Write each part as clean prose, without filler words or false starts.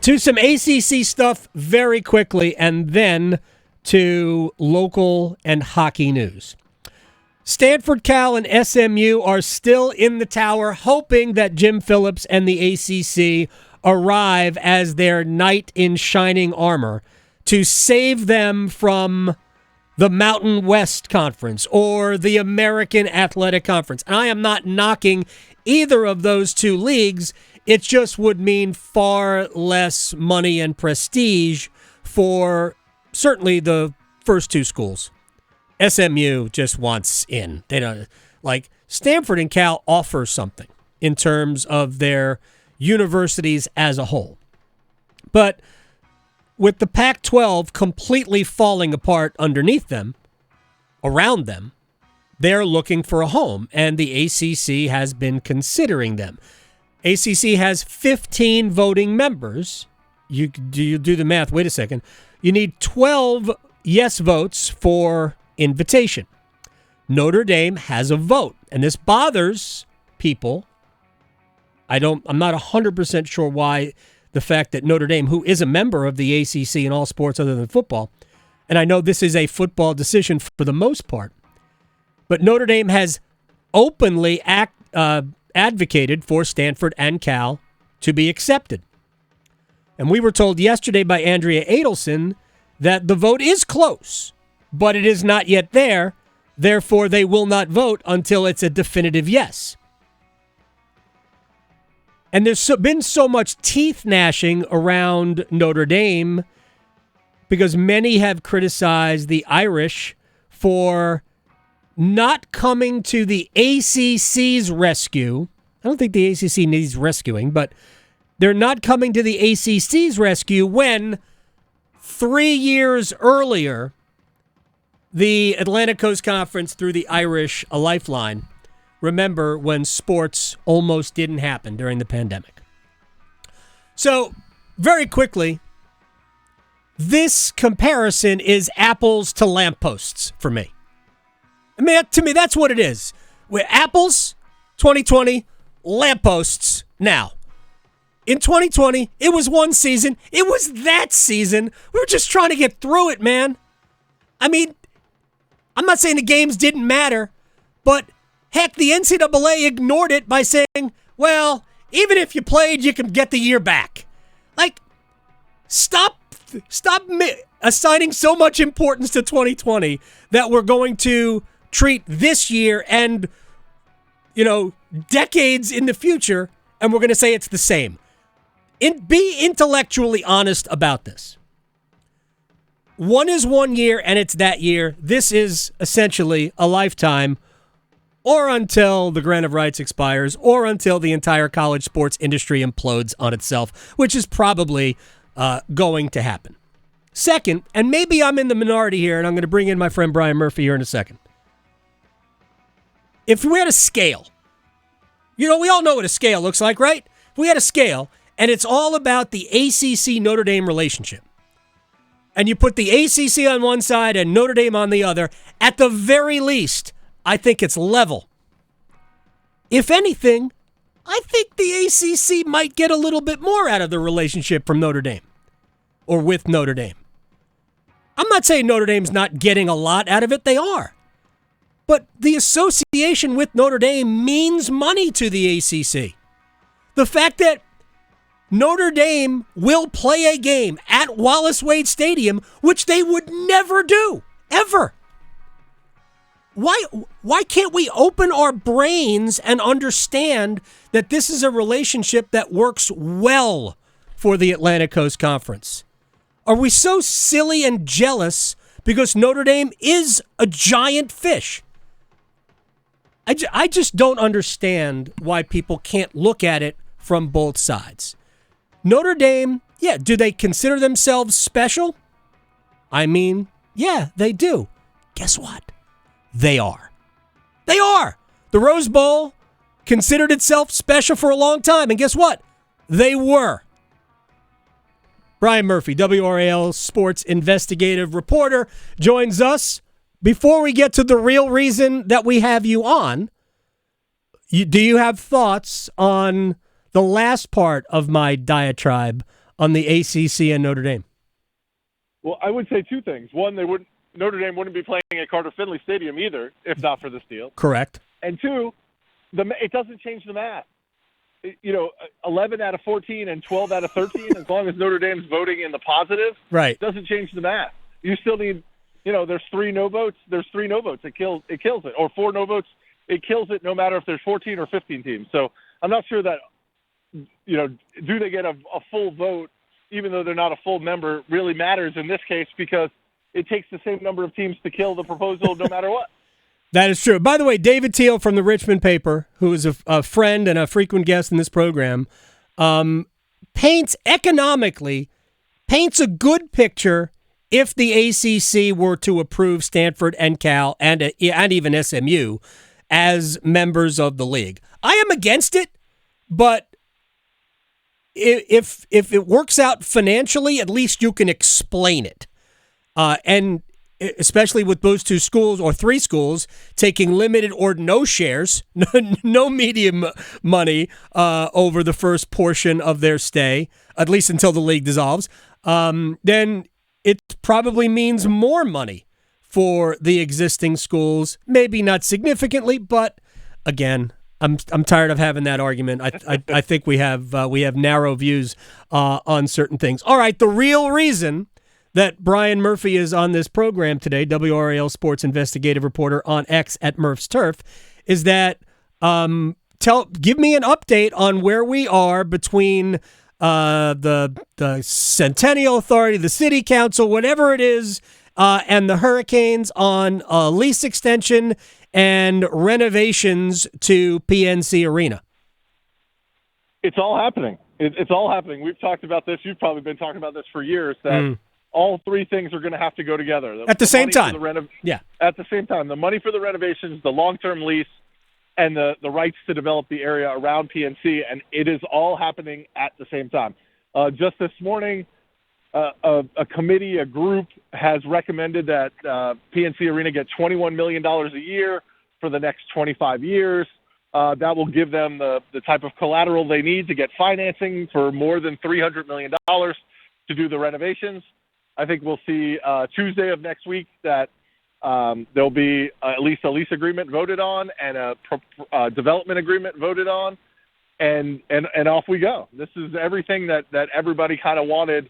To some ACC stuff very quickly, and then to local and hockey news. Stanford, Cal, and SMU are still in the tower, hoping that Jim Phillips and the ACC arrive as their knight in shining armor to save them from the Mountain West Conference or the American Athletic Conference. And I am not knocking either of those two leagues. It just would mean far less money and prestige for certainly the first two schools. SMU just wants in. They don't like Stanford and Cal offer something in terms of their universities as a whole. But with the Pac-12 completely falling apart underneath them, around them, they're looking for a home, and the ACC has been considering them. ACC has 15 voting members. You do the math. Wait a second. You need 12 yes votes for invitation. Notre Dame has a vote, and this bothers people. I'm not 100% sure why the fact that Notre Dame, who is a member of the ACC in all sports other than football, and I know this is a football decision for the most part, but Notre Dame has openly advocated for Stanford and Cal to be accepted. And we were told yesterday by Andrea Adelson that the vote is close, but it is not yet there. Therefore, they will not vote until it's a definitive yes. And there's been so much teeth gnashing around Notre Dame because many have criticized the Irish for not coming to the ACC's rescue. I don't think the ACC needs rescuing, but they're not coming to the ACC's rescue when 3 years earlier, the Atlantic Coast Conference threw the Irish a lifeline. Remember when sports almost didn't happen during the pandemic. So, very quickly, this comparison is apples to lampposts for me. I mean, to me, that's what it is. We're apples, 2020, lampposts now. In 2020, it was one season. It was that season. We were just trying to get through it, man. I mean, I'm not saying the games didn't matter, but heck, the NCAA ignored it by saying, well, even if you played, you can get the year back. Like, stop assigning so much importance to 2020 that we're going to treat this year and, decades in the future, and we're going to say it's the same. Be intellectually honest about this. One is 1 year, and it's that year. This is essentially a lifetime, or until the grant of rights expires, or until the entire college sports industry implodes on itself, which is probably going to happen. Second, and maybe I'm in the minority here, and I'm going to bring in my friend Brian Murphy here in a second. If we had a scale, we all know what a scale looks like, right? If we had a scale, and it's all about the ACC-Notre Dame relationship, and you put the ACC on one side and Notre Dame on the other, at the very least, I think it's level. If anything, I think the ACC might get a little bit more out of the relationship from Notre Dame, or with Notre Dame. I'm not saying Notre Dame's not getting a lot out of it. They are. But the association with Notre Dame means money to the ACC. The fact that Notre Dame will play a game at Wallace Wade Stadium, which they would never do, ever. Why can't we open our brains and understand that this is a relationship that works well for the Atlantic Coast Conference? Are we so silly and jealous because Notre Dame is a giant fish? I just don't understand why people can't look at it from both sides. Notre Dame, yeah, do they consider themselves special? I mean, yeah, they do. Guess what? They are. They are. The Rose Bowl considered itself special for a long time, and guess what? They were. Brian Murphy, WRAL sports investigative reporter, joins us. Before we get to the real reason that we have you on, do you have thoughts on the last part of my diatribe on the ACC and Notre Dame? Well, I would say two things. One, Notre Dame wouldn't be playing at Carter Finley Stadium either, if not for this deal. Correct. And two, it doesn't change the math. 11 out of 14 and 12 out of 13, as long as Notre Dame's voting in the positive, right, doesn't change the math. You still need, there's 3 no votes. There's 3 no votes. It kills it. Or 4 no votes. It kills it no matter if there's 14 or 15 teams. So I'm not sure that, do they get a full vote, even though they're not a full member, really matters in this case, because it takes the same number of teams to kill the proposal no matter what. That is true. By the way, David Teal from the Richmond paper, who is a friend and a frequent guest in this program, paints a good picture if the ACC were to approve Stanford and Cal and even SMU as members of the league. I am against it, but if it works out financially, at least you can explain it. And especially with those 2 schools or 3 schools taking limited or no shares, no media money over the first portion of their stay, at least until the league dissolves, then it probably means more money for the existing schools. Maybe not significantly, but again, I'm tired of having that argument. I think we have narrow views on certain things. All right, the real reason that Brian Murphy is on this program today, WRAL sports investigative reporter on X at Murph's Turf, is that give me an update on where we are between the Centennial Authority, the City Council, whatever it is, and the Hurricanes on lease extension and renovations to PNC Arena. It's all happening. It's all happening. We've talked about this. You've probably been talking about this for years, that all 3 things are going to have to go together. At the same time. At the same time. The money for the renovations, the long-term lease, and the rights to develop the area around PNC, and it is all happening at the same time. Just this morning, a committee, a group, has recommended that PNC Arena get $21 million a year for the next 25 years. That will give them the type of collateral they need to get financing for more than $300 million to do the renovations. I think we'll see Tuesday of next week that there'll be at least a lease agreement voted on and a development agreement voted on, and off we go. This is everything that everybody kind of wanted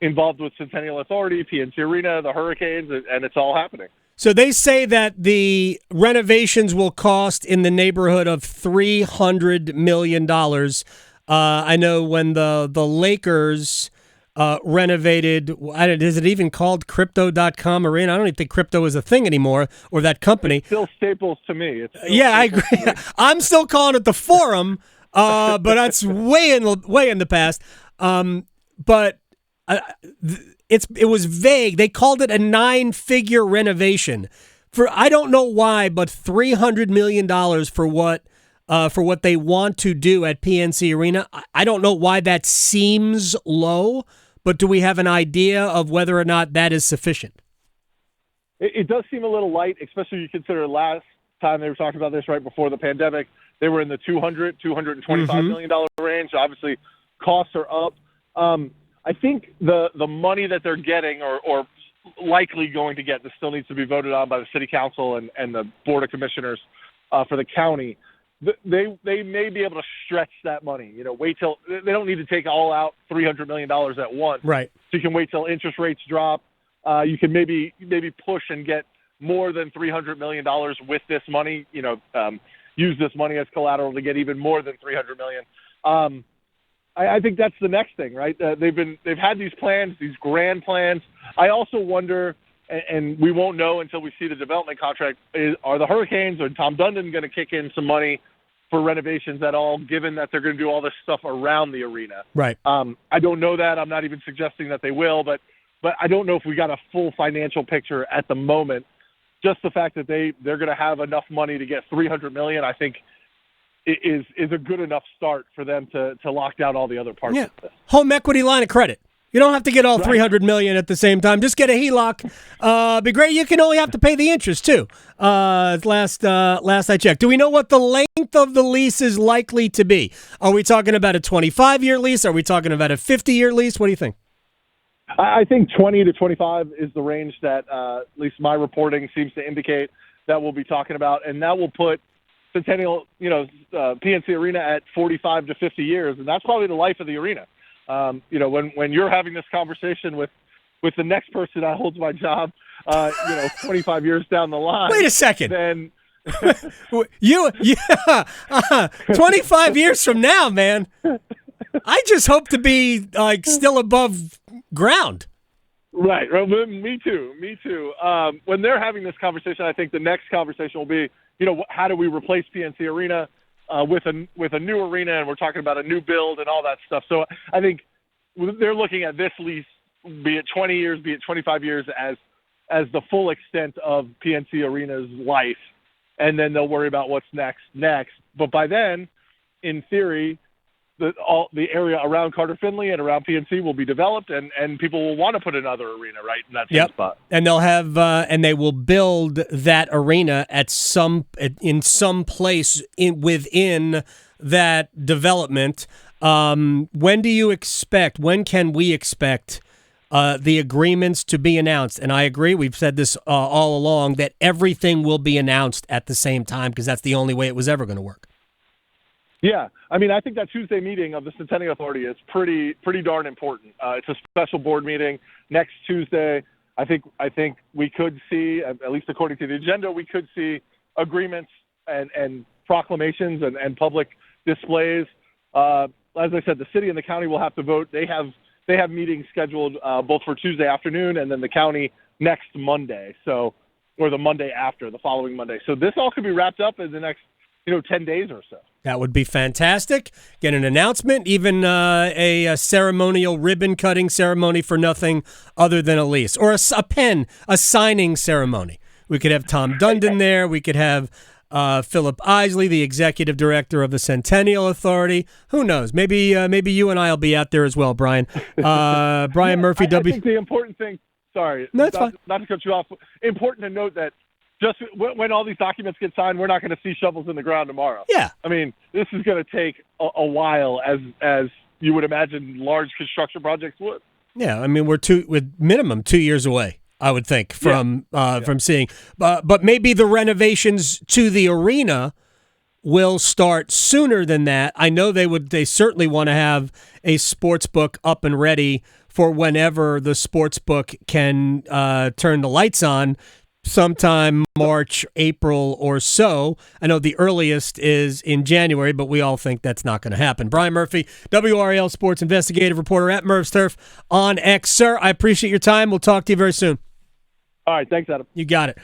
involved with Centennial Authority, PNC Arena, the Hurricanes, and it's all happening. So they say that the renovations will cost in the neighborhood of $300 million. I know when the Lakers renovated, is it even called Crypto.com Arena? I don't even think crypto is a thing anymore, or that company. It's still Staples to me. I agree. I'm still calling it the Forum, but that's way in the past. But it was vague. They called it a 9-figure renovation for I don't know why, but $300 million for what they want to do at PNC Arena. I don't know why that seems low, but do we have an idea of whether or not that is sufficient? It does seem a little light, especially you consider last time they were talking about this right before the pandemic. They were in the $225 million range. Obviously, costs are up. I think the money that they're getting or likely going to get, this still needs to be voted on by the city council and the board of commissioners for the county. They may be able to stretch that money. Wait till they don't need to take all out $300 million at once. Right. So you can wait till interest rates drop. You can maybe push and get more than $300 million with this money. Use this money as collateral to get even more than $300 million. I think that's the next thing, right? They've had these plans, these grand plans. I also wonder, and we won't know until we see the development contract, are the Hurricanes or Tom Dundon going to kick in some money for renovations at all, given that they're going to do all this stuff around the arena? Right. I don't know that. I'm not even suggesting that they will, but I don't know if we got a full financial picture at the moment. Just the fact that they're going to have enough money to get $300 million, I think, is a good enough start for them to lock down all the other parts of this. Home equity line of credit. You don't have to get all $300 million at the same time. Just get a HELOC. Be great. You can only have to pay the interest too. Last I checked. Do we know what the length of the lease is likely to be? Are we talking about a 25-year lease? Are we talking about a 50-year lease? What do you think? I think 20 to 25 is the range that at least my reporting seems to indicate that we'll be talking about, and that will put Centennial, PNC Arena at 45 to 50 years, and that's probably the life of the arena. When you're having this conversation with the next person that holds my job, 25 years down the line. Wait a second. Then 25 years from now, man. I just hope to be still above ground. Right. Me too. When they're having this conversation, I think the next conversation will be, how do we replace PNC Arena with a new arena, and we're talking about a new build and all that stuff. So I think they're looking at this lease, be it 20 years, be it 25 years, as the full extent of PNC Arena's life, and then they'll worry about what's next. But by then, in theory, the area around Carter Finley and around PNC will be developed, and people will want to put another arena right in that same spot. And they'll have and they will build that arena in some place within that development. When can we expect the agreements to be announced? And I agree, we've said this all along, that everything will be announced at the same time, because that's the only way it was ever going to work. Yeah, I think that Tuesday meeting of the Centennial Authority is pretty darn important. It's a special board meeting next Tuesday. I think we could see, at least according to the agenda, we could see agreements and proclamations and public displays. As I said, the city and the county will have to vote. They have meetings scheduled both for Tuesday afternoon and then the county next Monday. So, or the Monday after, the following Monday. So this all could be wrapped up in the next 10 days or so. That would be fantastic. Get an announcement, even a ceremonial ribbon-cutting ceremony for nothing other than a lease. Or a signing ceremony. We could have Tom Dundon there. We could have Philip Isley, the executive director of the Centennial Authority. Who knows? Maybe you and I will be out there as well, Brian. Brian Murphy. I think the important thing, sorry, no, it's fine. Not to cut you off, important to note that just when all these documents get signed, we're not going to see shovels in the ground tomorrow. Yeah. This is going to take a while, as you would imagine large construction projects would. Yeah, we're with minimum 2 years away, I would think, from seeing. But maybe the renovations to the arena will start sooner than that. I know they certainly want to have a sports book up and ready for whenever the sports book can turn the lights on. Sometime March, April or so. I know the earliest is in January, but we all think that's not going to happen. Brian Murphy, WRAL Sports investigative reporter at Murph's Turf on X. Sir, I appreciate your time. We'll talk to you very soon. All right. Thanks, Adam. You got it.